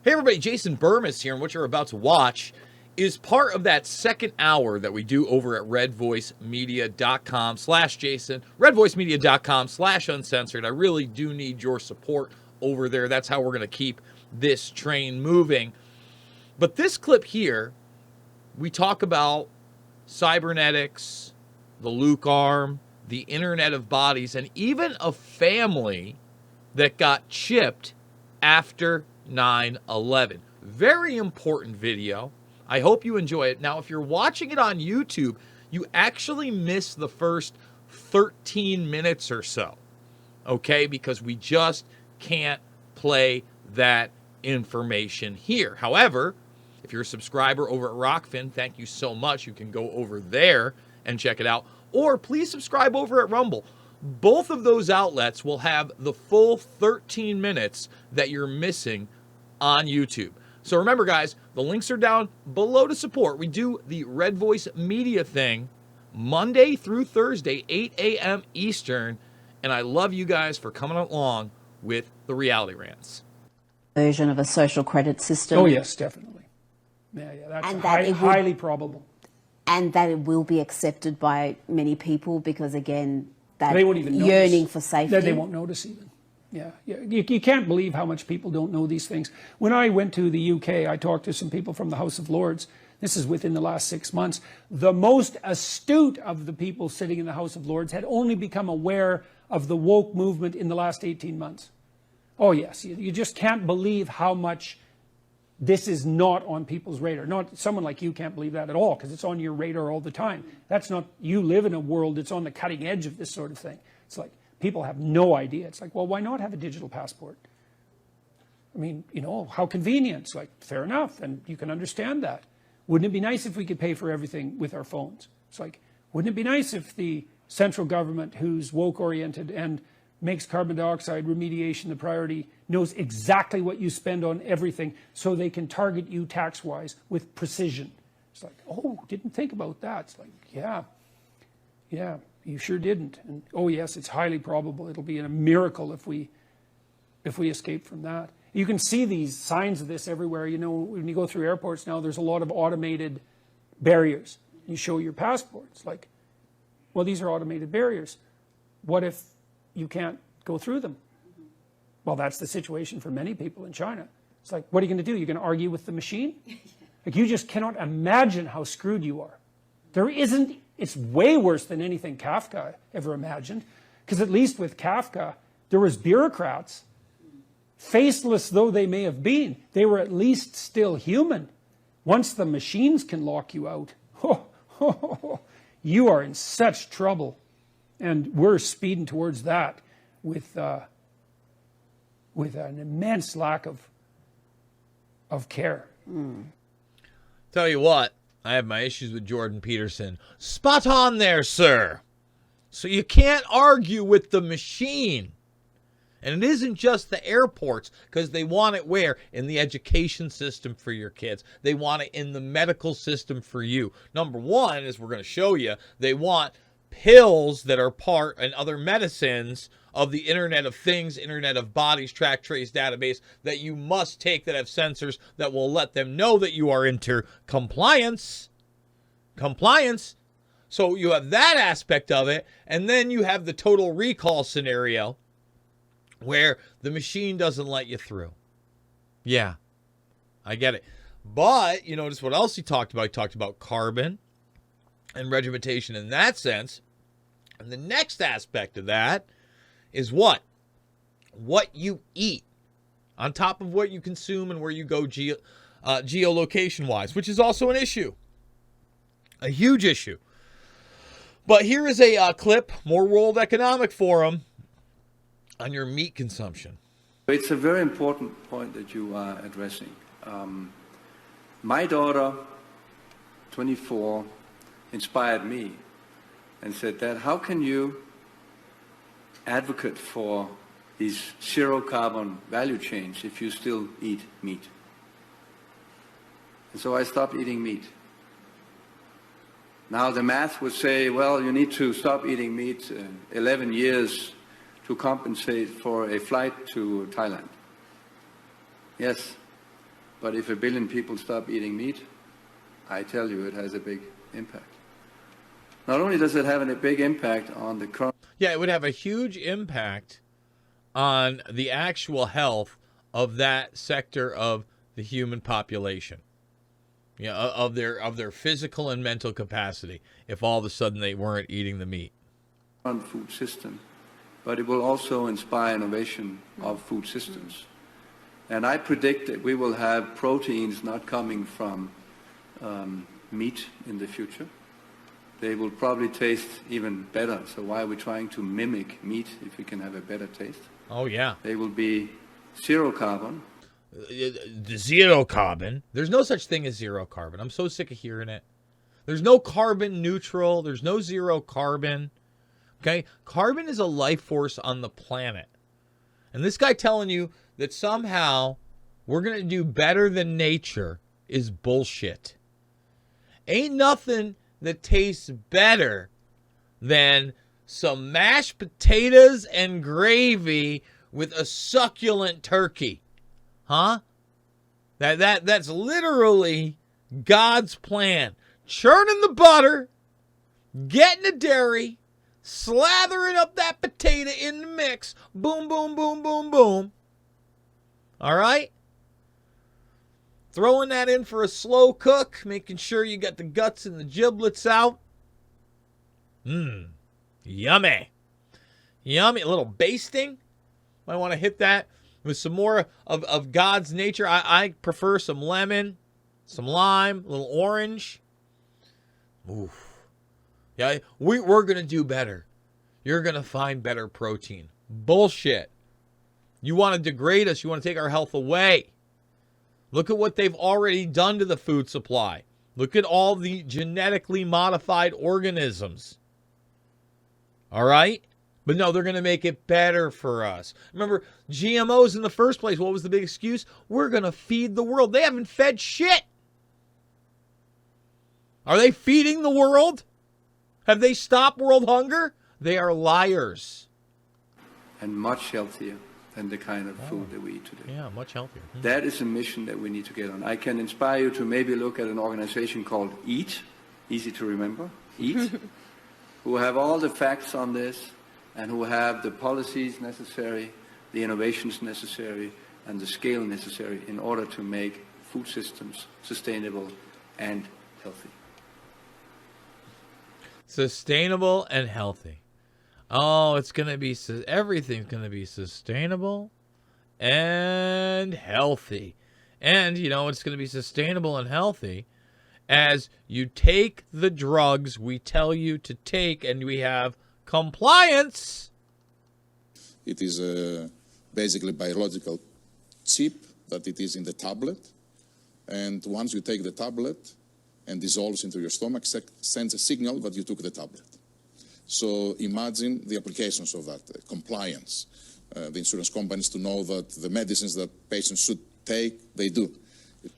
Hey everybody, Jason Bermas here, and what you're about to watch is part of that second hour that we do over at redvoicemedia.com/Jason, redvoicemedia.com/uncensored. I really do need your support over there. That's how we're going to keep this train moving. But this clip here, we talk about cybernetics, the Luke Arm, the Internet of Bodies, and even a family that got chipped after 9/11. Very important video. I hope you enjoy it. Now, if you're watching it on YouTube, you actually miss the first 13 minutes or so, okay? Because we just can't play that information here. However, if you're a subscriber over at Rockfin, thank you so much. You can go over there and check it out. Or please subscribe over at Rumble. Both of those outlets will have the full 13 minutes that you're missing on YouTube. So remember, guys, the links are down below to support. We do the Red Voice Media thing Monday through Thursday, 8 a.m. Eastern. And I love you guys for coming along with the reality rants. Version of a social credit system. Oh, yes, definitely. Yeah, that's highly probable. And that it will be accepted by many people because, again, that they won't even yearning notice. for safety. They won't notice even. Yeah. You can't believe how much people don't know these things. When I went to the UK, I talked to some people from the House of Lords. This is within the last 6 months. The most astute of the people sitting in the House of Lords had only become aware of the woke movement in the last 18 months. Oh, yes. You just can't believe how much this is not on people's radar. Not someone like you can't believe that at all because it's on your radar all the time. That's not, you live in a world that's on the cutting edge of this sort of thing. It's like, people have no idea. It's like, well, why not have a digital passport? I mean, you know, how convenient. It's like, fair enough, and you can understand that. Wouldn't it be nice if we could pay for everything with our phones? It's like, wouldn't it be nice if the central government, who's woke-oriented and makes carbon dioxide remediation the priority, knows exactly what you spend on everything so they can target you tax-wise with precision? It's like, oh, didn't think about that. It's like, yeah, you sure didn't. And oh yes, it's highly probable. It'll be a miracle if we escape from that. You can see these signs of this everywhere. You know, when you go through airports now, there's a lot of automated barriers. You show your passport. It's like, well, these are automated barriers. What if you can't go through them? Well, that's the situation for many people in China. It's like, what are you going to do? You're going to argue with the machine? Like, you just cannot imagine how screwed you are. It's way worse than anything Kafka ever imagined, because at least with Kafka, there was bureaucrats. Faceless though they may have been, they were at least still human. Once the machines can lock you out, you are in such trouble. And we're speeding towards that with an immense lack of care. Tell you what, I have my issues with Jordan Peterson. Spot on there, sir. So you can't argue with the machine. And it isn't just the airports, because they want it where? In the education system for your kids. They want it in the medical system for you. Number one, as we're going to show you, they want pills that are part and other medicines of the Internet of Things, Internet of Bodies, track, trace, database that you must take that have sensors that will let them know that you are into compliance. So you have that aspect of it, and then you have the total recall scenario where the machine doesn't let you through. Yeah, I get it. But you notice what else he talked about? He talked about carbon and regimentation in that sense. And the next aspect of that is what? What you eat, on top of what you consume and where you go geolocation-wise, which is also an issue. A huge issue. But here is a clip, more World Economic Forum, on your meat consumption. It's a very important point that you are addressing. My daughter, 24, inspired me and said, Dad, how can you advocate for these zero carbon value chains if you still eat meat? And so I stopped eating meat. Now the math would say, well, you need to stop eating meat 11 years to compensate for a flight to Thailand. Yes, But if 1 billion people stop eating meat, I tell you, it has a big impact. Not only does it have a big impact on the current... Yeah, it would have a huge impact on the actual health of that sector of the human population. You know, of their physical and mental capacity, if all of a sudden they weren't eating the meat. ...food system, but it will also inspire innovation of food systems. And I predict that we will have proteins not coming from meat in the future. They will probably taste even better. So why are we trying to mimic meat if we can have a better taste? Oh, yeah. They will be zero carbon. Zero carbon. There's no such thing as zero carbon. I'm so sick of hearing it. There's no carbon neutral. There's no zero carbon. Okay? Carbon is a life force on the planet. And this guy telling you that somehow we're going to do better than nature is bullshit. Ain't nothing that tastes better than some mashed potatoes and gravy with a succulent turkey. Huh? That's literally God's plan. Churning the butter, getting the dairy, slathering up that potato in the mix. Boom, boom, boom, boom, boom. All right? Throwing that in for a slow cook, making sure you got the guts and the giblets out. Yummy. Yummy. A little basting. Might want to hit that with some more of God's nature. I prefer some lemon, some lime, a little orange. Oof. Yeah, we're going to do better. You're going to find better protein. Bullshit. You want to degrade us. You want to take our health away. Look at what they've already done to the food supply. Look at all the genetically modified organisms. All right? But no, they're going to make it better for us. Remember, GMOs in the first place, what was the big excuse? We're going to feed the world. They haven't fed shit. Are they feeding the world? Have they stopped world hunger? They are liars. And much healthier than the kind of food that we eat today. Yeah, much healthier. That is a mission that we need to get on. I can inspire you to maybe look at an organization called EAT, easy to remember, EAT, who have all the facts on this and who have the policies necessary, the innovations necessary, and the scale necessary in order to make food systems sustainable and healthy. Sustainable and healthy. Oh, it's going to be, everything's going to be sustainable and healthy. And, you know, it's going to be sustainable and healthy as you take the drugs we tell you to take and we have compliance. It is basically biological chip that it is in the tablet. And once you take the tablet and dissolves into your stomach, sends a signal that you took the tablet. So imagine the applications of that, compliance. The insurance companies to know that the medicines that patients should take, they do.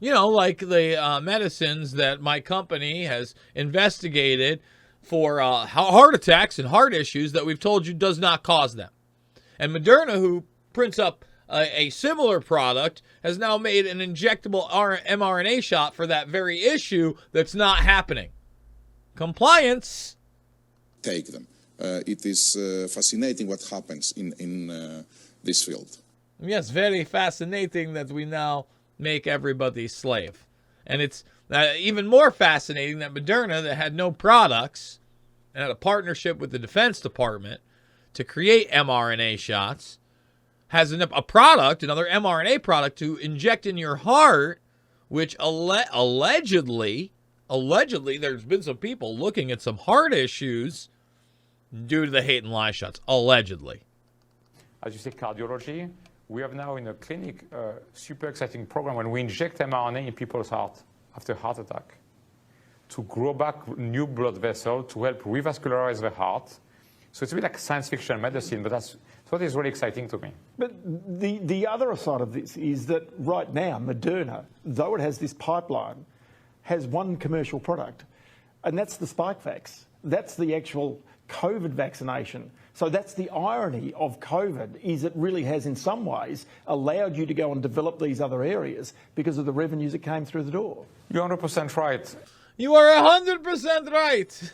You know, like the medicines that my company has investigated for heart attacks and heart issues that we've told you does not cause them. And Moderna, who prints up a similar product, has now made an injectable mRNA shot for that very issue that's not happening. Compliance. Take them. It is fascinating what happens in this field. Yes, very fascinating that we now make everybody slave. And it's even more fascinating that Moderna, that had no products and had a partnership with the Defense Department to create mRNA shots, has a product, another mRNA product to inject in your heart, which allegedly, there's been some people looking at some heart issues due to the hate and lie shots, allegedly. As you say, cardiology, we have now in a clinic a super exciting program when we inject mRNA in people's heart after heart attack to grow back new blood vessels to help revascularize the heart. So it's a bit like science fiction medicine, but that's what is really exciting to me. But the other side of this is that right now, Moderna, though it has this pipeline, has one commercial product, and that's the Spikevax. That's the actual COVID vaccination. So that's the irony of COVID, is it really has in some ways allowed you to go and develop these other areas because of the revenues that came through the door. You're 100% right. You are 100% right.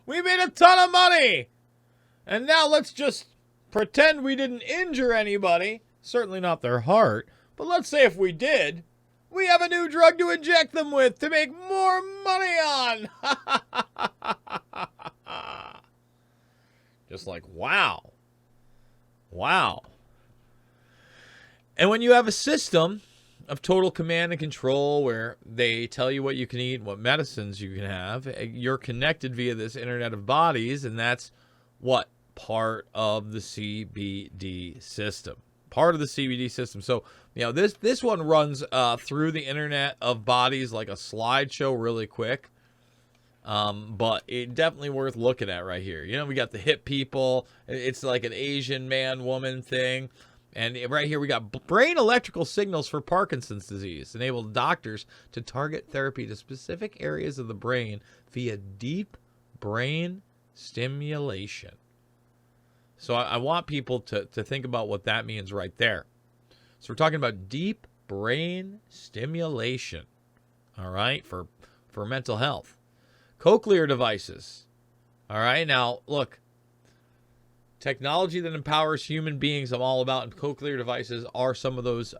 We made a ton of money. And now let's just pretend we didn't injure anybody. Certainly not their heart. But let's say if we did, we have a new drug to inject them with to make more money on. Just like, wow. Wow. And when you have a system of total command and control where they tell you what you can eat, what medicines you can have, you're connected via this Internet of Bodies, and that's what? Part of the CBD system. Part of the CBD system. So, you know, this one runs through the Internet of Bodies like a slideshow really quick. But it definitely worth looking at right here. You know, we got the hip people. It's like an Asian man, woman thing. And right here we got brain electrical signals for Parkinson's disease. Enable doctors to target therapy to specific areas of the brain via deep brain stimulation. So I want people to think about what that means right there. So we're talking about deep brain stimulation, all right, for mental health. Cochlear devices, all right. Now, look, technology that empowers human beings I'm all about, and cochlear devices are some of those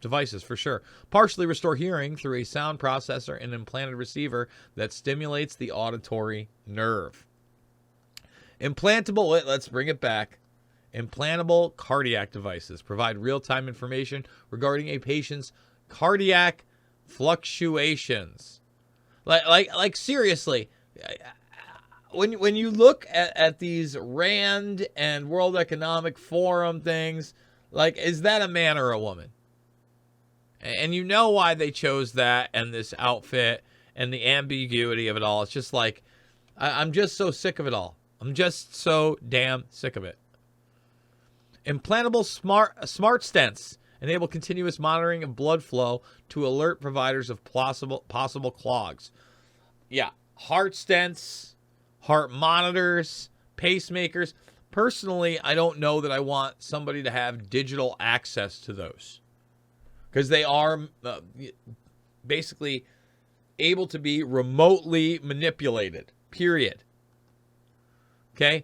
devices for sure. Partially restore hearing through a sound processor and implanted receiver that stimulates the auditory nerve. Implantable, let's bring it back. Implantable cardiac devices provide real-time information regarding a patient's cardiac fluctuations. Like seriously, when you look at these RAND and World Economic Forum things, like, is that a man or a woman? And you know why they chose that and this outfit and the ambiguity of it all. It's just like, I'm just so sick of it all. I'm just so damn sick of it. Implantable smart stents enable continuous monitoring of blood flow to alert providers of possible clogs. Yeah, heart stents, heart monitors, pacemakers. Personally, I don't know that I want somebody to have digital access to those, because they are basically able to be remotely manipulated, period. Okay?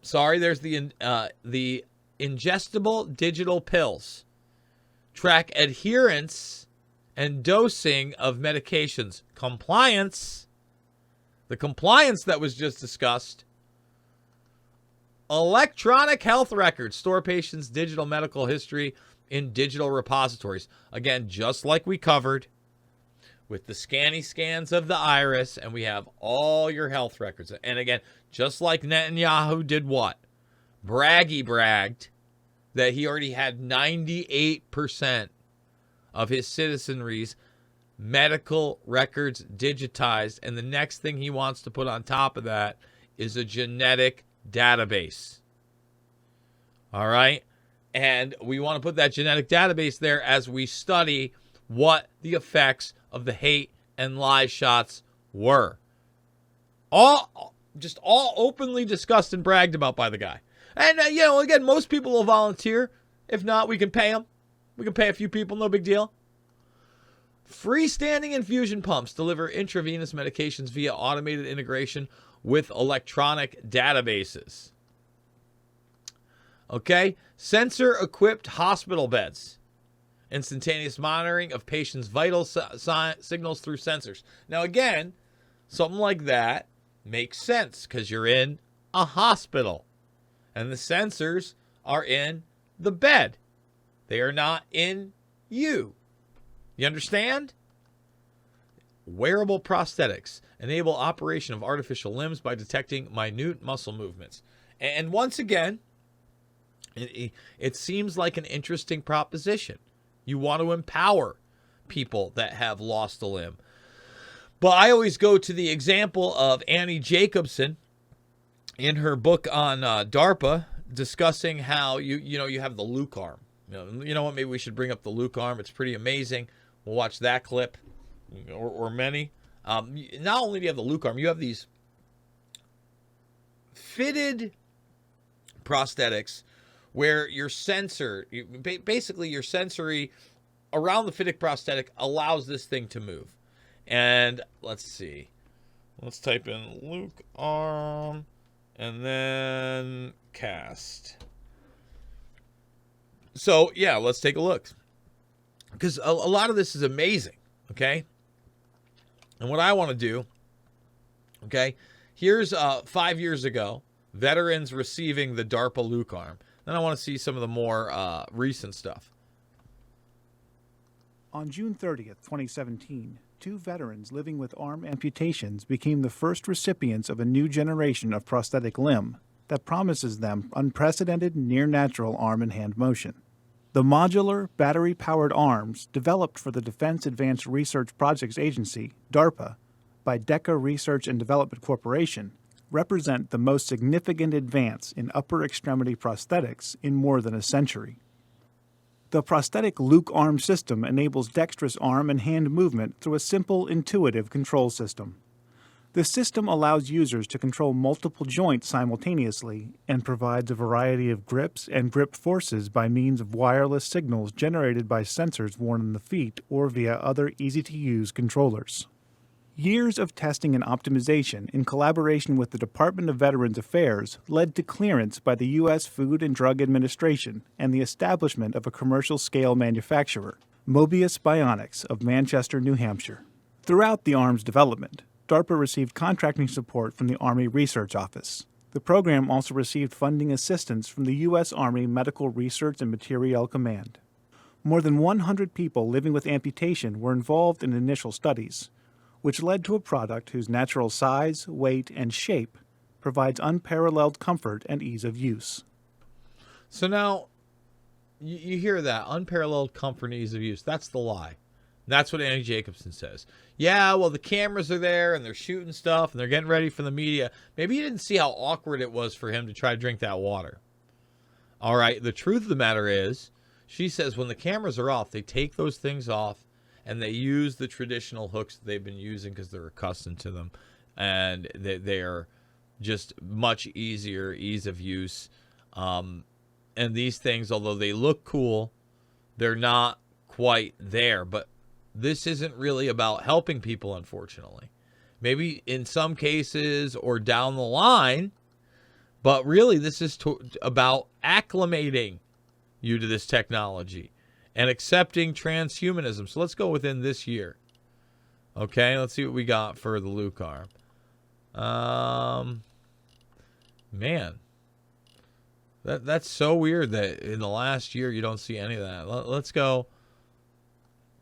Sorry, there's the ingestible digital pills. Track adherence and dosing of medications. Compliance, the compliance that was just discussed. Electronic health records store patients' digital medical history in digital repositories. Again, just like we covered with the scanny scans of the iris, and we have all your health records. And again, just like Netanyahu did what? Bragged that he already had 98% of his citizenry's medical records digitized, and the next thing he wants to put on top of that is a genetic database. All right? And we want to put that genetic database there as we study what the effects of the hate and lie shots were. All openly discussed and bragged about by the guy. And, again, most people will volunteer. If not, we can pay them. We can pay a few people, no big deal. Freestanding infusion pumps deliver intravenous medications via automated integration with electronic databases. Okay? Sensor-equipped hospital beds. Instantaneous monitoring of patients' vital signals through sensors. Now, again, something like that makes sense because you're in a hospital and the sensors are in the bed. They are not in you. You understand? Wearable prosthetics enable operation of artificial limbs by detecting minute muscle movements. And once again, it seems like an interesting proposition. You want to empower people that have lost a limb. But I always go to the example of Annie Jacobson in her book on DARPA, discussing how you have the Luke Arm. You know what? Maybe we should bring up the Luke Arm. It's pretty amazing. We'll watch that clip or many. Not only do you have the Luke Arm, you have these fitted prosthetics where your sensor, basically your sensory around the fitted prosthetic allows this thing to move. And let's see. Let's type in Luke Arm and then cast. So, yeah, let's take a look. Because a lot of this is amazing, okay? And what I want to do, okay, here's 5 years ago, veterans receiving the DARPA Luke Arm. Then I want to see some of the more recent stuff. On June 30th, 2017, 2 veterans living with arm amputations became the first recipients of a new generation of prosthetic limb that promises them unprecedented near-natural arm and hand motion. The modular, battery-powered arms developed for the Defense Advanced Research Projects Agency, DARPA, by DECA Research and Development Corporation, represent the most significant advance in upper extremity prosthetics in more than a century. The prosthetic Luke Arm system enables dexterous arm and hand movement through a simple, intuitive control system. The system allows users to control multiple joints simultaneously and provides a variety of grips and grip forces by means of wireless signals generated by sensors worn in the feet or via other easy-to-use controllers. Years of testing and optimization in collaboration with the Department of Veterans Affairs led to clearance by the U.S. Food and Drug Administration and the establishment of a commercial-scale manufacturer, Mobius Bionics of Manchester, New Hampshire. Throughout the arm's development, DARPA received contracting support from the Army Research Office. The program also received funding assistance from the U.S. Army Medical Research and Materiel Command. More than 100 people living with amputation were involved in initial studies, which led to a product whose natural size, weight, and shape provides unparalleled comfort and ease of use. So now, you hear that, unparalleled comfort and ease of use. That's the lie. That's what Annie Jacobson says. Yeah, well, the cameras are there, and they're shooting stuff, and they're getting ready for the media. Maybe you didn't see how awkward it was for him to try to drink that water. All right, the truth of the matter is, she says when the cameras are off, they take those things off, and they use the traditional hooks that they've been using because they're accustomed to them. And they are just much easier, ease of use. And these things, although they look cool, they're not quite there. But this isn't really about helping people, unfortunately. Maybe in some cases or down the line. But really, this is about acclimating you to this technology and accepting transhumanism. So let's go within this year. Okay, let's see what we got for the Luke Arm. Man, that's so weird that in the last year you don't see any of that. Let's go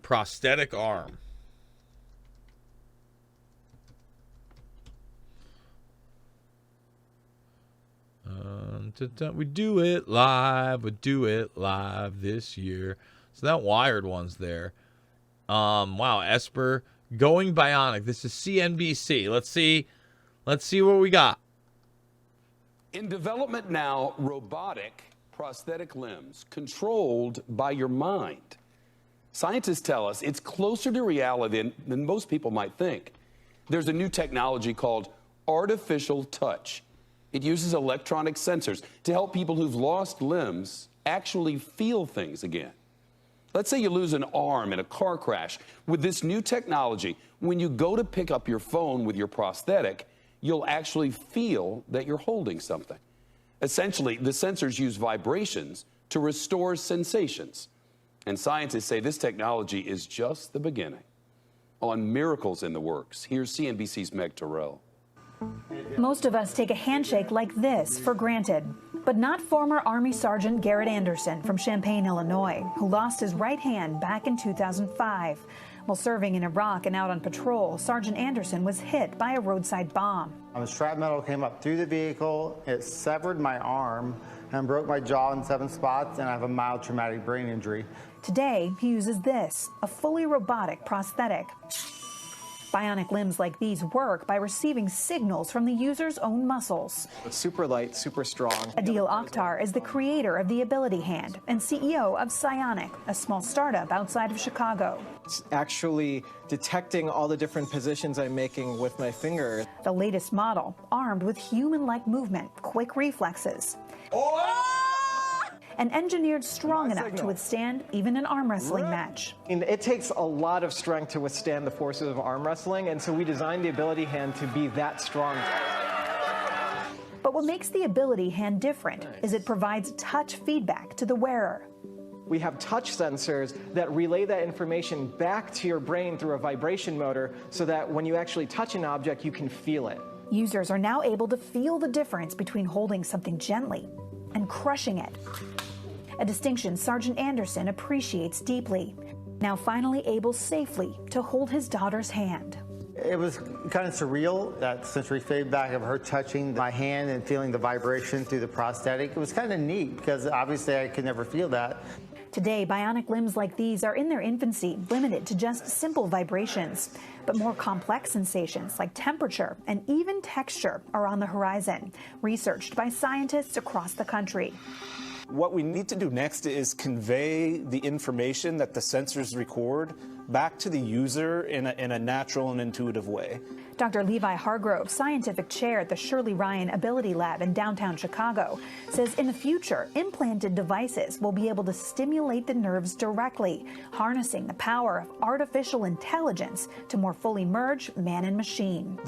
prosthetic arm. We do it live. We do it live this year. So that wired one's there. Wow, Esper going bionic. This is CNBC. Let's see what we got. In development now, robotic prosthetic limbs controlled by your mind. Scientists tell us it's closer to reality than most people might think. There's a new technology called artificial touch. It uses electronic sensors to help people who've lost limbs actually feel things again. Let's say you lose an arm in a car crash. With this new technology, when you go to pick up your phone with your prosthetic, you'll actually feel that you're holding something. Essentially, the sensors use vibrations to restore sensations. And scientists say this technology is just the beginning. On miracles in the works, here's CNBC's Meg Terrell. Most of us take a handshake like this for granted, but not former Army Sergeant Garrett Anderson from Champaign, Illinois, who lost his right hand back in 2005. While serving in Iraq and out on patrol, Sergeant Anderson was hit by a roadside bomb. The shrapnel came up through the vehicle, it severed my arm and broke my jaw in 7 spots, and I have a mild traumatic brain injury. Today, he uses this, a fully robotic prosthetic. Bionic limbs like these work by receiving signals from the user's own muscles. It's super light, super strong. Adil Akhtar is the creator of the Ability Hand and CEO of Psionic, a small startup outside of Chicago. It's actually detecting all the different positions I'm making with my finger. The latest model, armed with human-like movement, quick reflexes, and engineered strong enough to withstand even an arm wrestling match. And it takes a lot of strength to withstand the forces of arm wrestling, and so we designed the Ability Hand to be that strong. But what makes the Ability Hand different is it provides touch feedback to the wearer. We have touch sensors that relay that information back to your brain through a vibration motor so that when you actually touch an object, you can feel it. Users are now able to feel the difference between holding something gently and crushing it. A distinction Sergeant Anderson appreciates deeply, now finally able safely to hold his daughter's hand. It was kind of surreal, that sensory feedback of her touching my hand and feeling the vibration through the prosthetic. It was kind of neat because obviously I could never feel that. Today, bionic limbs like these are in their infancy, limited to just simple vibrations. But more complex sensations like temperature and even texture are on the horizon, researched by scientists across the country. What we need to do next is convey the information that the sensors record back to the user in a natural and intuitive way. Dr. Levi Hargrove, scientific chair at the Shirley Ryan Ability Lab in downtown Chicago, says in the future, implanted devices will be able to stimulate the nerves directly, harnessing the power of artificial intelligence to more fully merge man and machine.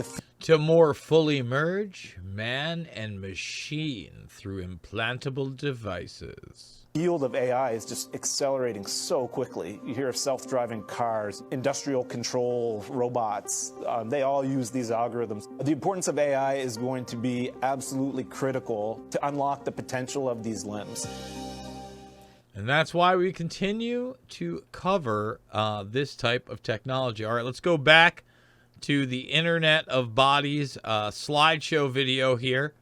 To more fully merge man and machine through implantable devices. The field of AI is just accelerating so quickly. You hear of self-driving cars, industrial control robots. They all use these algorithms. The importance of AI is going to be absolutely critical to unlock the potential of these limbs. And that's why we continue to cover this type of technology. All right, let's go back to the Internet of Bodies slideshow video here.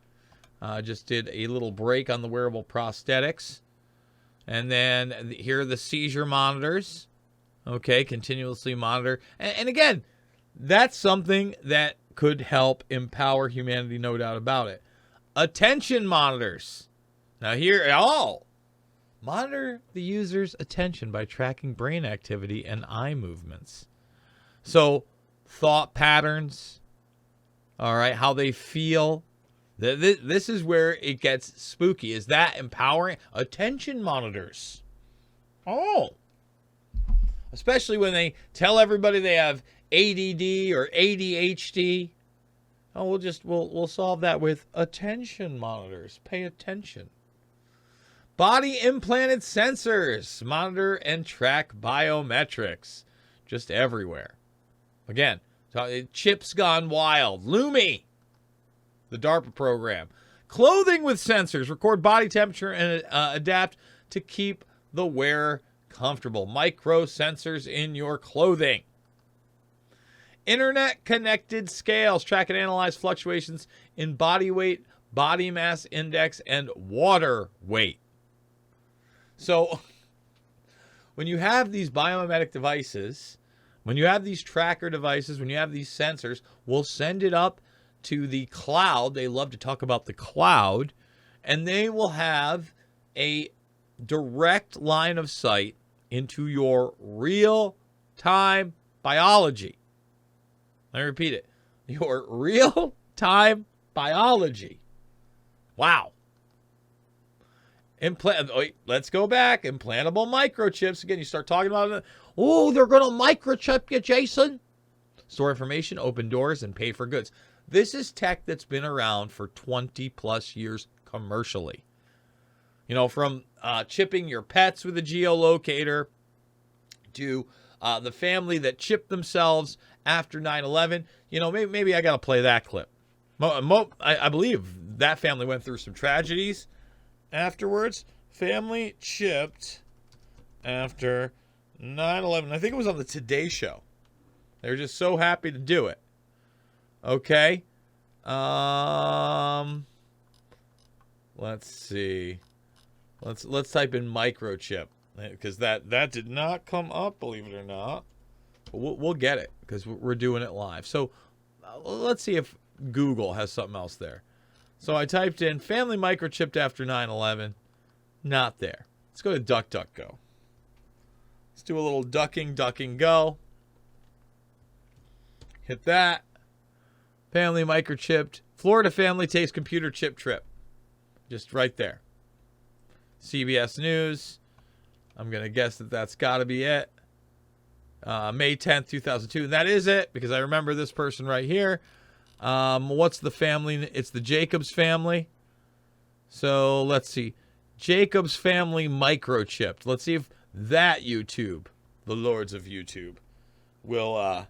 Just did a little break on the wearable prosthetics. And then here are the seizure monitors. Okay, continuously monitor. And again, that's something that could help empower humanity, no doubt about it. Attention monitors. Now here, monitor the user's attention by tracking brain activity and eye movements. So thought patterns, all right, how they feel. This is where it gets spooky. Is that empowering? Attention monitors. Oh. Especially when they tell everybody they have ADD or ADHD. Oh, we'll solve that with attention monitors. Pay attention. Body implanted sensors monitor and track biometrics just everywhere. Again, chips gone wild. Lumi. The DARPA program. Clothing with sensors. Record body temperature and adapt to keep the wearer comfortable. Micro sensors in your clothing. Internet-connected scales. Track and analyze fluctuations in body weight, body mass index, and water weight. So, when you have these biomimetic devices, when you have these tracker devices, when you have these sensors, we'll send it up to the cloud. They love to talk about the cloud, and they will have a direct line of sight into your real-time biology. Let me repeat it. Your real-time biology. Wow. Let's go back. Implantable microchips. Again, you start talking about it. Oh, they're going to microchip you, Jason. Store information, open doors, and pay for goods. This is tech that's been around for 20 plus years commercially. You know, from chipping your pets with a geolocator to the family that chipped themselves after 9/11. You know, maybe I got to play that clip. I believe that family went through some tragedies afterwards. Family chipped after 9/11. I think it was on the Today Show. They were just so happy to do it. Okay. Let's see. Let's type in microchip, because that did not come up, believe it or not. we'll get it because we're doing it live. So let's see if Google has something else there. So I typed in family microchipped after 9/11. Not there. Let's go to DuckDuckGo. Let's do a little ducking, go. Hit that. Family microchipped. Florida family takes computer chip trip. Just right there. CBS News. I'm going to guess that that's got to be it. May 10th, 2002. And that is it because I remember this person right here. What's the family? It's the Jacobs family. So let's see. Jacobs family microchipped. Let's see if that YouTube, the lords of YouTube, will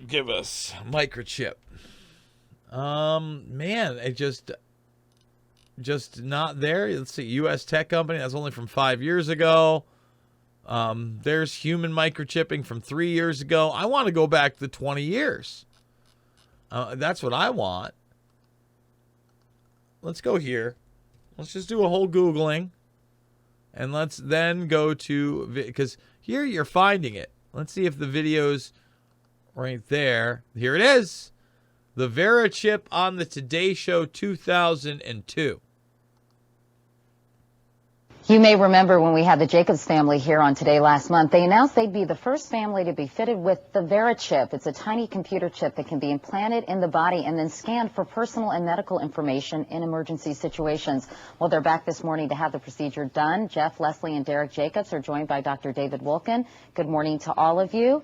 give us microchip. Man, it just not there. Let's see. U.S. tech company. That's only from 5 years ago. There's human microchipping from 3 years ago. I want to go back to 20 years. That's what I want. Let's go here. Let's just do a whole Googling. And let's then go to, because here you're finding it. Let's see if the video's right there. Here it is. The Vera chip on the Today Show 2002. You may remember when we had the Jacobs family here on Today last month, they announced they'd be the first family to be fitted with the Vera chip. It's a tiny computer chip that can be implanted in the body and then scanned for personal and medical information in emergency situations. Well, they're back this morning to have the procedure done. Jeff, Leslie, and Derek Jacobs are joined by Dr. David Wolken. Good morning to all of you.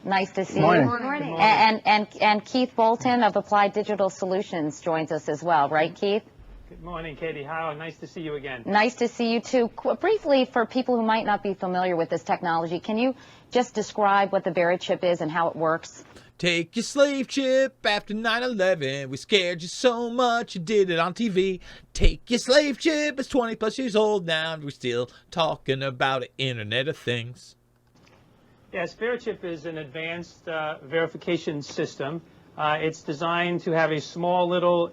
Nice to see you. Good morning. And Keith Bolton of Applied Digital Solutions joins us as well, right, Keith? Good morning, Katie. How nice to see you again. Nice to see you too. Briefly, for people who might not be familiar with this technology, can you just describe what the Vera chip is and how it works? Take your slave chip after 9/11. We scared you so much you did it on TV. Take your slave chip. It's 20 plus years old now and we're still talking about it. Internet of Things. Yes, Vera chip is an advanced verification system. It's designed to have a small little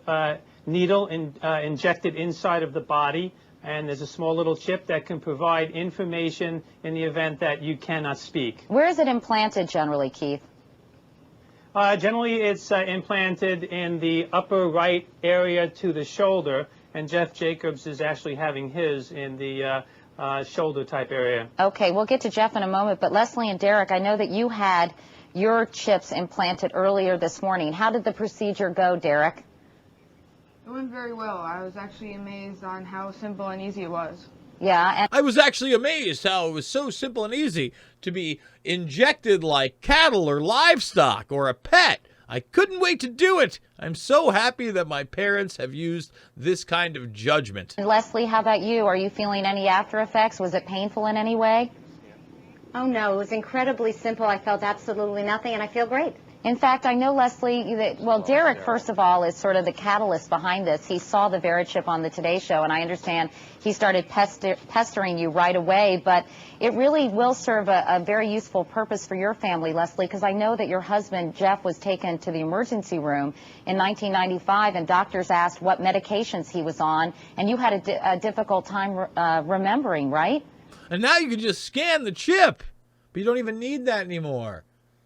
needle injected inside of the body, and there's a small little chip that can provide information in the event that you cannot speak. Where is it implanted generally, Keith? Generally, it's implanted in the upper right area to the shoulder, and Jeff Jacobs is actually having his in the shoulder type area. Okay, we'll get to Jeff in a moment, but Leslie and Derek, I know that you had your chips implanted earlier this morning. How did the procedure go, Derek? It went very well. I was actually amazed on how simple and easy it was. Yeah. And I was actually amazed how it was so simple and easy to be injected like cattle or livestock or a pet. I couldn't wait to do it. I'm so happy that my parents have used this kind of judgment. And Leslie, how about you? Are you feeling any after effects? Was it painful in any way? Oh, no. It was incredibly simple. I felt absolutely nothing, and I feel great. In fact, I know, Leslie, that, well, Derek, first of all, is sort of the catalyst behind this. He saw the Vera chip on the Today Show, and I understand he started pestering you right away. But it really will serve a very useful purpose for your family, Leslie, because I know that your husband, Jeff, was taken to the emergency room in 1995, and doctors asked what medications he was on, and you had a difficult time remembering, right? And now you can just scan the chip, but you don't even need that anymore.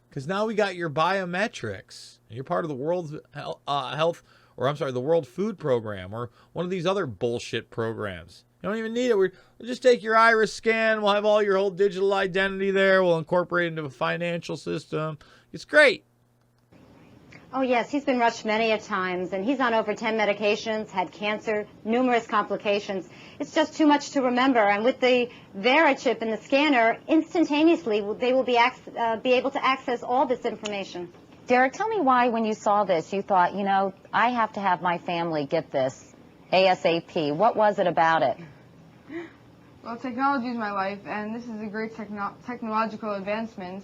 Because now we got your biometrics. You're part of the World the World Food Program or one of these other bullshit programs. You don't even need it. We'll just take your iris scan. We'll have all your whole digital identity there. We'll incorporate it into a financial system. It's great. Oh, yes, he's been rushed many a times, and he's on over 10 medications, had cancer, numerous complications. It's just too much to remember, and with the Vera chip in the scanner, instantaneously they will be able to access all this information. Derek, tell me why when you saw this you thought, you know, I have to have my family get this ASAP. What was it about it? Well, technology is my life, and this is a great technological advancement.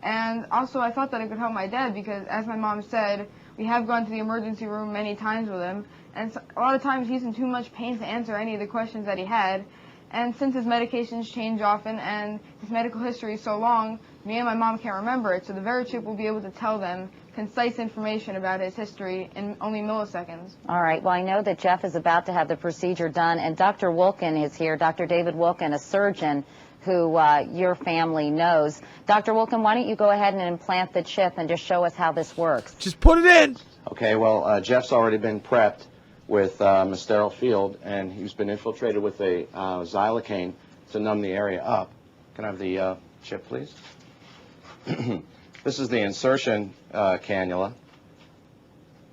And also, I thought that it could help my dad because, as my mom said, we have gone to the emergency room many times with him, and a lot of times he's in too much pain to answer any of the questions that he had. And since his medications change often and his medical history is so long, me and my mom can't remember it, so the Vera chip will be able to tell them concise information about his history in only milliseconds. All right. Well, I know that Jeff is about to have the procedure done, and Dr. Wolken is here, Dr. David Wolken, a surgeon who your family knows. Dr. Wilkin, why don't you go ahead and implant the chip and just show us how this works? Just put it in. Okay, well, Jeff's already been prepped with a sterile field, and he's been infiltrated with a xylocaine to numb the area up. Can I have the chip, please? This is the insertion cannula,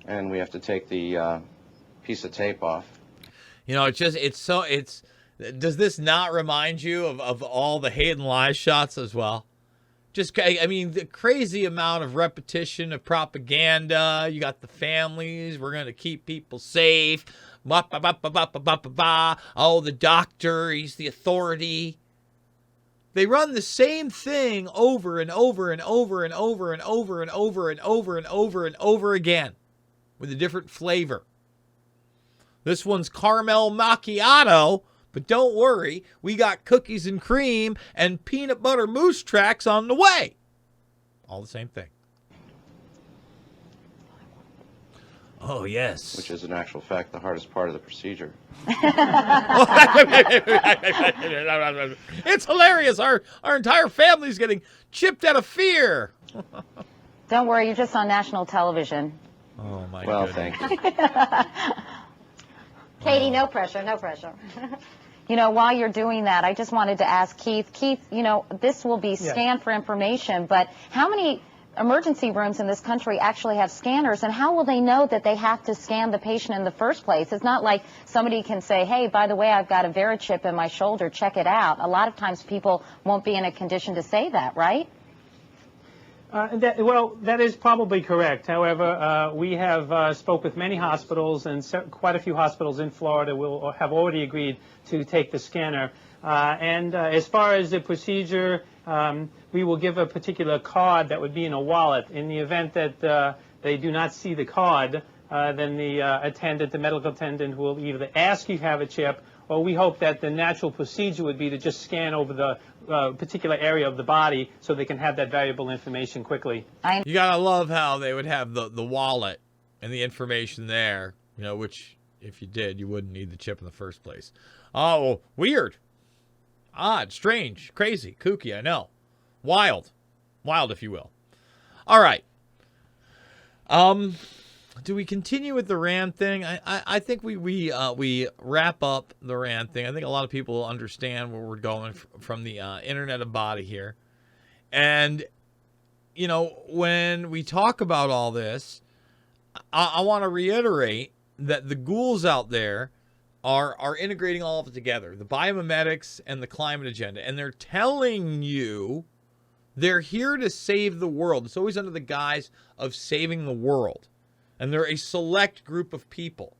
and we have to take the piece of tape off. You know, does this not remind you of all the hate and lies shots as well? Just, I mean, the crazy amount of repetition of propaganda. You got the families. We're going to keep people safe. Oh, the doctor, he's the authority. They run the same thing over and over and over and over and over and over and over and over and over again with a different flavor. This one's caramel macchiato, but don't worry, we got cookies and cream and peanut butter mousse tracks on the way. All the same thing. Oh, yes. Which is, in actual fact, the hardest part of the procedure. It's hilarious. Our entire family's getting chipped out of fear. Don't worry, you're just on national television. Oh, my well, goodness. thank you. Katie, no pressure, no pressure. You know, while you're doing that, I just wanted to ask Keith. Keith, you know, this will be scanned for information, but how many emergency rooms in this country actually have scanners, and how will they know that they have to scan the patient in the first place? It's not like somebody can say, hey, by the way, I've got a VeriChip in my shoulder, check it out. A lot of times people won't be in a condition to say that, right? That is probably correct. However, we have spoke with many hospitals, and quite a few hospitals in Florida will have already agreed to take the scanner. As far as the procedure, we will give a particular card that would be in a wallet. In the event that they do not see the card, then the medical attendant will either ask you to have a chip, or we hope that the natural procedure would be to just scan over the particular area of the body so they can have that valuable information quickly. You gotta love how they would have the wallet and the information there, you know, which if you did, you wouldn't need the chip in the first place. Oh, weird, odd, strange, crazy, kooky, I know. Wild, if you will. All right. Do we continue with the RAND thing? I think we wrap up the RAND thing. I think a lot of people understand where we're going from the Internet of Body here. And, you know, when we talk about all this, I want to reiterate that the ghouls out there are integrating all of it together, the biomimetics and the climate agenda. And they're telling you they're here to save the world. It's always under the guise of saving the world. And they're a select group of people.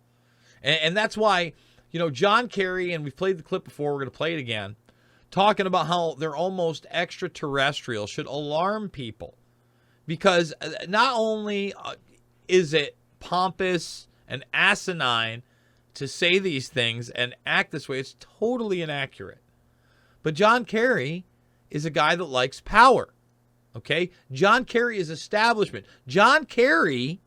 And that's why, you know, John Kerry, and we've played the clip before, we're going to play it again, talking about how they're almost extraterrestrial, should alarm people. Because not only is it pompous and asinine to say these things and act this way, it's totally inaccurate. But John Kerry is a guy that likes power. Okay? John Kerry is establishment. John Kerry,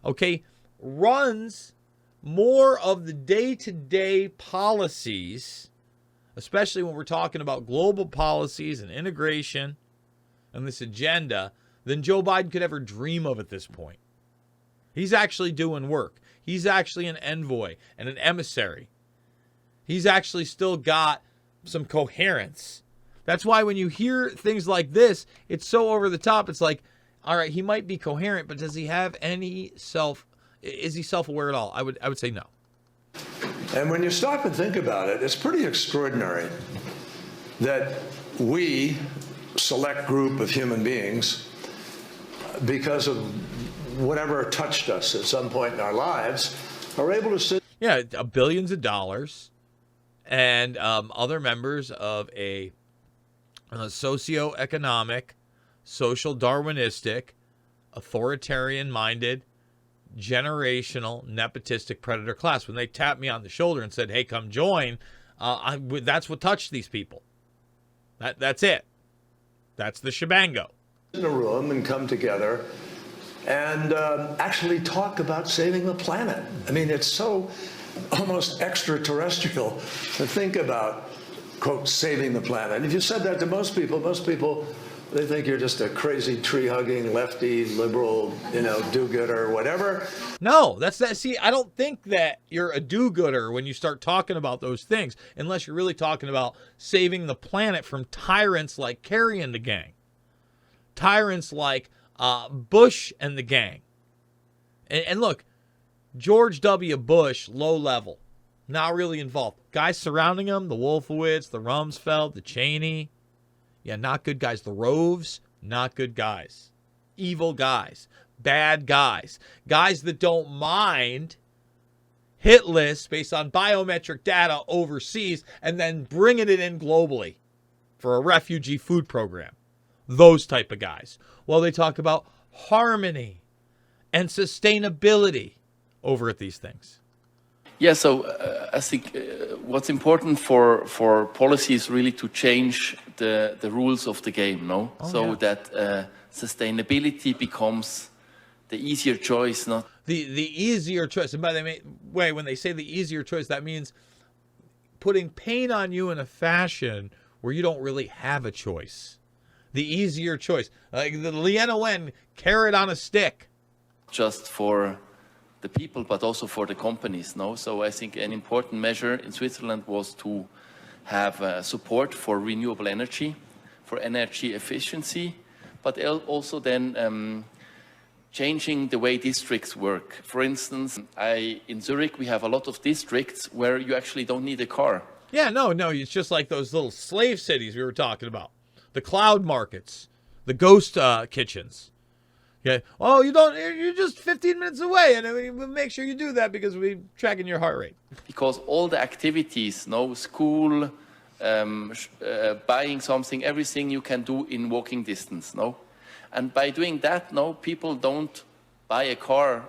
okay, runs more of the day-to-day policies, especially when we're talking about global policies and integration and this agenda, than Joe Biden could ever dream of at this point. He's actually doing work. He's actually an envoy and an emissary. He's actually still got some coherence. That's why when you hear things like this, it's so over the top. It's like, all right, he might be coherent, but does he have any is he self-aware at all? I would say no. And when you stop and think about it, it's pretty extraordinary that we, select group of human beings, because of whatever touched us at some point in our lives, are able to sit. Yeah, billions of dollars, and other members of a socioeconomic, social Darwinistic, authoritarian-minded, generational, nepotistic predator class. When they tapped me on the shoulder and said, hey, come join, that's what touched these people. That's it. That's the shebango. In a room and come together and actually talk about saving the planet. I mean, it's so almost extraterrestrial to think about quote, saving the planet. If you said that to most people, they think you're just a crazy tree-hugging, lefty, liberal, do-gooder, whatever. No, that's that. See, I don't think that you're a do-gooder when you start talking about those things, unless you're really talking about saving the planet from tyrants like Kerry and the gang, tyrants like Bush and the gang. And look, George W. Bush, low level, not really involved. Guys surrounding him, the Wolfowitz, the Rumsfeld, the Cheney. Yeah, not good guys. The Roves, not good guys. Evil guys. Bad guys. Guys that don't mind hit lists based on biometric data overseas and then bringing it in globally for a refugee food program. Those type of guys. Well, they talk about harmony and sustainability over at these things. Yeah, so I think what's important for policy is really to change the rules of the game, no? That sustainability becomes the easier choice, not the easier choice. And by the way, when they say the easier choice, that means putting pain on you in a fashion where you don't really have a choice. The easier choice, like the Leanna Wen carrot on a stick. Just for the people, but also for the companies, no? So I think an important measure in Switzerland was to have support for renewable energy, for energy efficiency, but also then changing the way districts work. For instance, in Zurich, we have a lot of districts where you actually don't need a car. Yeah, no, it's just like those little slave cities we were talking about. The cloud markets, the ghost kitchens. Okay. Oh, you're just 15 minutes away, and we'll make sure you do that because we're tracking your heart rate. Because all the activities, school, buying something, everything you can do in walking distance, And by doing that, people don't buy a car,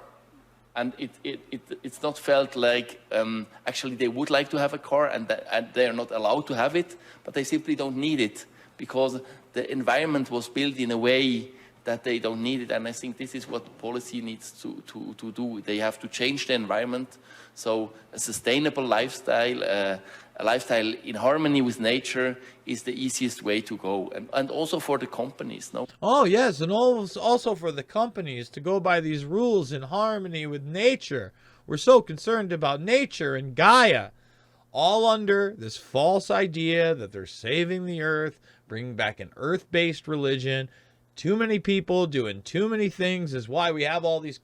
and it's not felt like actually they would like to have a car and they are not allowed to have it, but they simply don't need it because the environment was built in a way that they don't need it. And I think this is what policy needs to do. They have to change the environment. So a sustainable lifestyle, a lifestyle in harmony with nature is the easiest way to go. And also for the companies, Oh, yes, and also for the companies to go by these rules in harmony with nature. We're so concerned about nature and Gaia, all under this false idea that they're saving the earth, bringing back an earth-based religion. Too many people doing too many things is why we have all these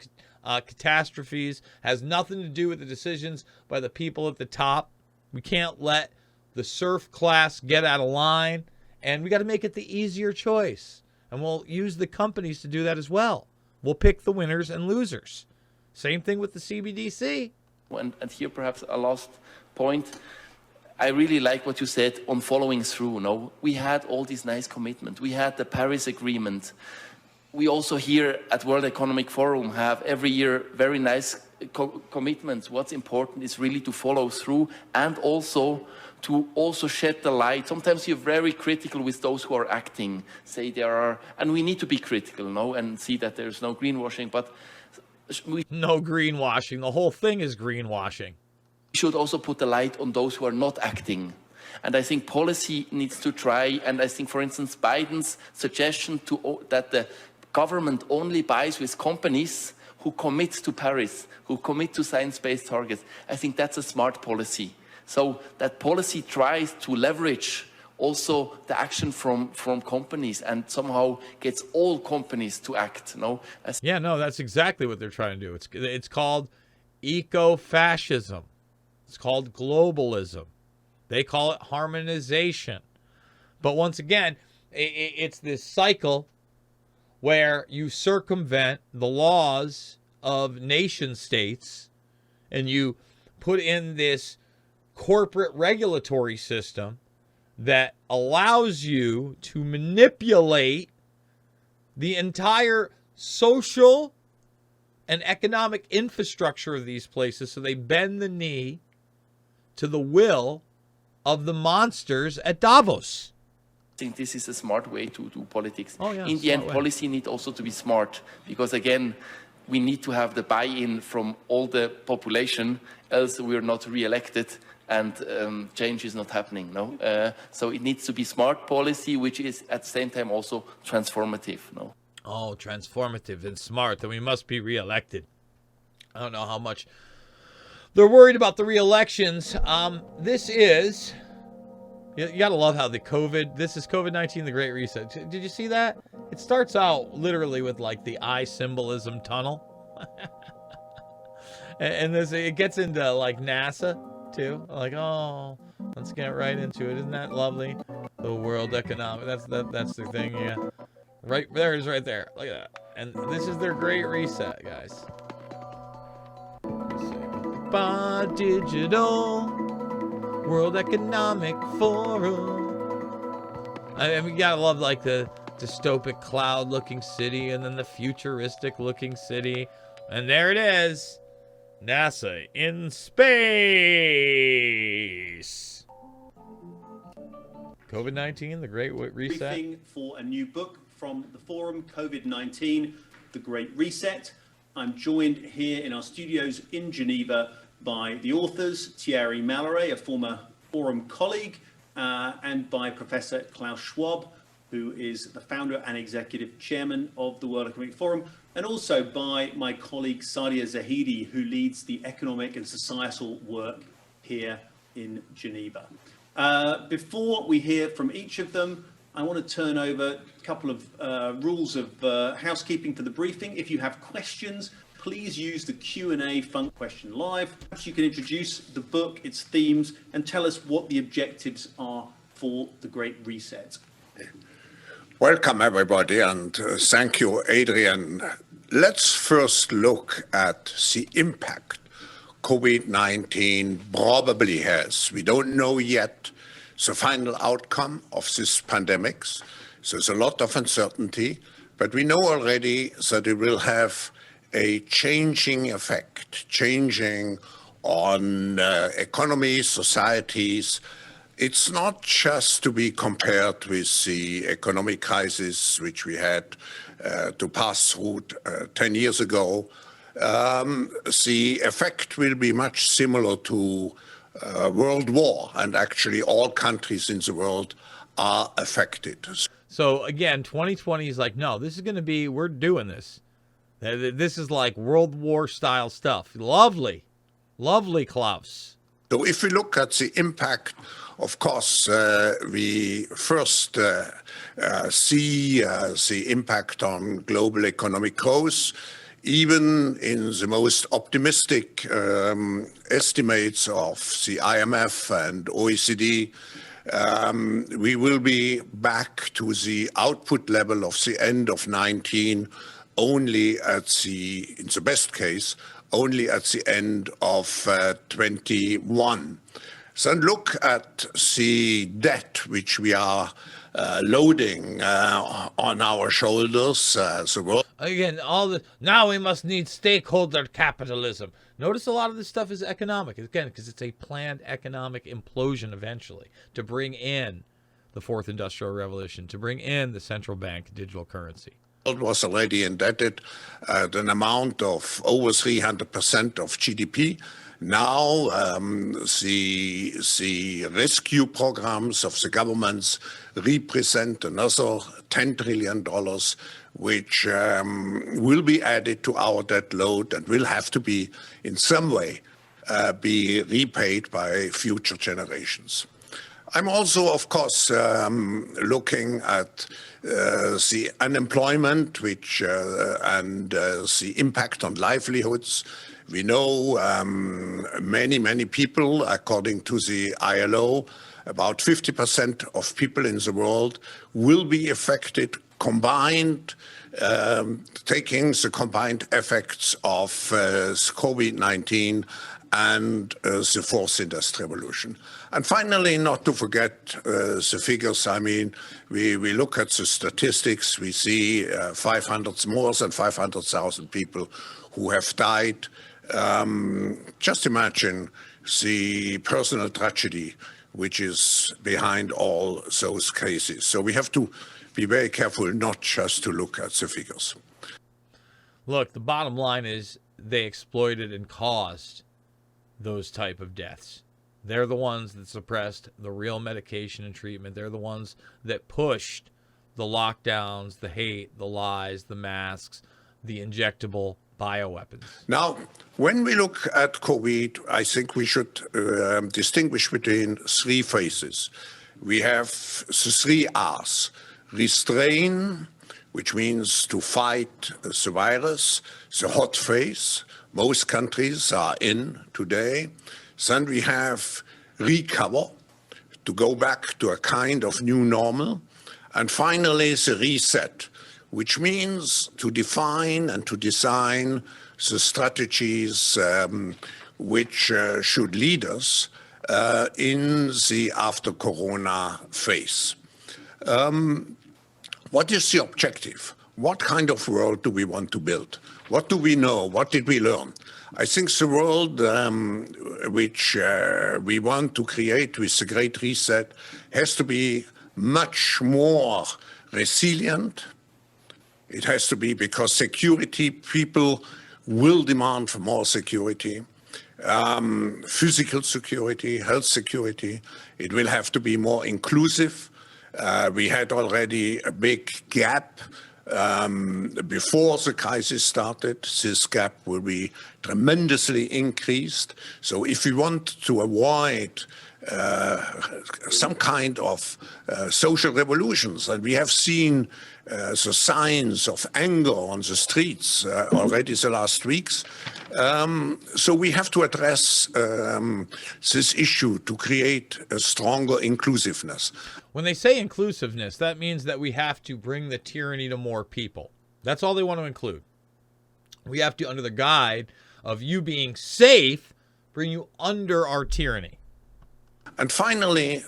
catastrophes. Has nothing to do with the decisions by the people at the top. We can't let the serf class get out of line, and we got to make it the easier choice. And we'll use the companies to do that as well. We'll pick the winners and losers. Same thing with the CBDC. And here perhaps a last point. I really like what you said on following through. We had all these nice commitments. We had the Paris Agreement. We also here at World Economic Forum have every year very nice commitments. What's important is really to follow through and also to shed the light. Sometimes you're very critical with those who are acting. Say there are, and we need to be critical, and see that there's no greenwashing. But no greenwashing. The whole thing is greenwashing. We should also put the light on those who are not acting. And I think policy needs to try, and I think, for instance, Biden's suggestion that the government only buys with companies who commit to Paris, who commit to science-based targets, I think that's a smart policy. So that policy tries to leverage also the action from companies and somehow gets all companies to act. Yeah, no, that's exactly what they're trying to do. It's called eco-fascism. It's called globalism. They call it harmonization. But once again, it's this cycle where you circumvent the laws of nation states and you put in this corporate regulatory system that allows you to manipulate the entire social and economic infrastructure of these places so they bend the knee to the will of the monsters at Davos. I think this is a smart way to do politics. Oh, yeah, in the end, policy needs also to be smart because, again, we need to have the buy-in from all the population, else we are not re-elected and change is not happening. No, so it needs to be smart policy, which is at the same time also transformative. No. Oh, transformative and smart. Then we must be reelected. I don't know how much they're worried about the re-elections. This is, you gotta love how this is COVID-19, the Great Reset. Did you see that? It starts out literally with like the eye symbolism tunnel. and it gets into like NASA too. Like, oh, let's get right into it. Isn't that lovely? The World Economic, that's the thing, yeah. Right there it is right there. Look at that. And this is their Great Reset, guys. Digital World Economic Forum. I mean, you gotta love like the dystopic cloud-looking city, and then the futuristic-looking city, and there it is, NASA in space. COVID-19, the Great Reset. Briefing for a new book from the forum, COVID-19, the Great Reset. I'm joined here in our studios in Geneva by the authors, Thierry Malloret, a former forum colleague, and by Professor Klaus Schwab, who is the founder and executive chairman of the World Economic Forum, and also by my colleague Sadia Zahidi, who leads the economic and societal work here in Geneva. Before we hear from each of them, I want to turn over a couple of rules of housekeeping for the briefing. If you have questions, please use the Q&A question live. Perhaps you can introduce the book, its themes, and tell us what the objectives are for the Great Reset. Welcome, everybody, and thank you, Adrian. Let's first look at the impact COVID-19 probably has. We don't know yet the final outcome of this pandemic. So there's a lot of uncertainty, but we know already that it will have a changing effect, changing on economies, societies. It's not just to be compared with the economic crisis which we had to pass through 10 years ago. The effect will be much similar to World War, and actually all countries in the world are affected. So again, 2020 is like, no, this is going to be, we're doing this. This is like World War style stuff. Lovely, lovely, Klaus. So if we look at the impact, of course, we first see the impact on global economic growth. Even in the most optimistic estimates of the IMF and OECD, we will be back to the output level of the end of 19 only at the, in the best case, only at the end of 21. So look at the debt which we are loading on our shoulders. The world. Again, now we must need stakeholder capitalism. Notice a lot of this stuff is economic, again, because it's a planned economic implosion eventually to bring in the fourth industrial revolution, to bring in the central bank digital currency. World was already indebted at an amount of over 300% of GDP. Now, the rescue programs of the governments represent another $10 trillion, which will be added to our debt load and will have to be, in some way, be repaid by future generations. I'm also, of course, looking at the unemployment, which and the impact on livelihoods. We know many people, according to the ILO, about 50% of people in the world will be affected, combined, taking the combined effects of COVID-19 and the fourth industrial revolution. And finally, not to forget the figures. I mean, we look at the statistics, we see more than 500,000 people who have died. Just imagine the personal tragedy which is behind all those cases. So we have to be very careful not just to look at the figures. Look, the bottom line is they exploited and caused those type of deaths. They're the ones that suppressed the real medication and treatment. They're the ones that pushed the lockdowns, the hate, the lies, the masks, the injectable bioweapons. Now, when we look at COVID, I think we should distinguish between three phases. We have the three R's. Restrain, which means to fight the virus, the hot phase. Most countries are in today. Then we have recover, to go back to a kind of new normal. And finally, the reset, which means to define and to design the strategies which should lead us in the after-corona phase. What is the objective? What kind of world do we want to build? What do we know? What did we learn? I think the world which we want to create with the Great Reset has to be much more resilient. It has to be because security, people will demand for more security, physical security, health security. It will have to be more inclusive. We had already a big gap before the crisis started. This gap will be tremendously increased. So if we want to avoid some kind of social revolutions, and we have seen the signs of anger on the streets already the last weeks. So we have to address this issue to create a stronger inclusiveness. When they say inclusiveness, that means that we have to bring the tyranny to more people. That's all they want to include. We have to, under the guide of you being safe, bring you under our tyranny. And finally,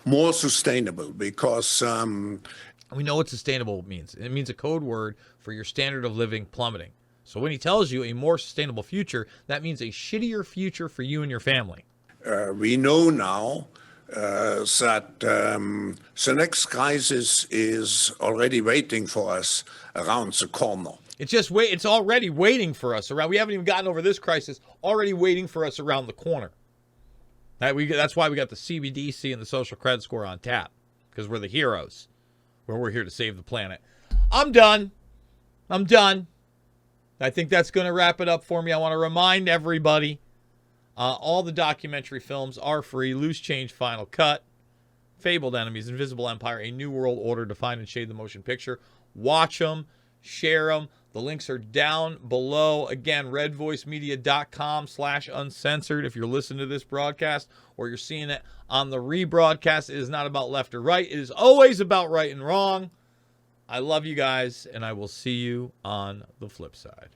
more sustainable, because we know what sustainable means. It means a code word for your standard of living plummeting. So when he tells you a more sustainable future, that means a shittier future for you and your family. We know now that the next crisis is already waiting for us around the corner. It's already waiting for us around. We haven't even gotten over this crisis. Already waiting for us around the corner. That's why we got the CBDC and the social credit score on tap, because we're the heroes. We're here to save the planet. I'm done. I think that's going to wrap it up for me. I want to remind everybody, all the documentary films are free. Loose Change Final Cut, Fabled Enemies, Invisible Empire, A New World Order, Define and Shade the Motion Picture. Watch them, share them. The links are down below. Again, redvoicemedia.com/uncensored. If you're listening to this broadcast or you're seeing it on the rebroadcast, it is not about left or right. It is always about right and wrong. I love you guys, and I will see you on the flip side.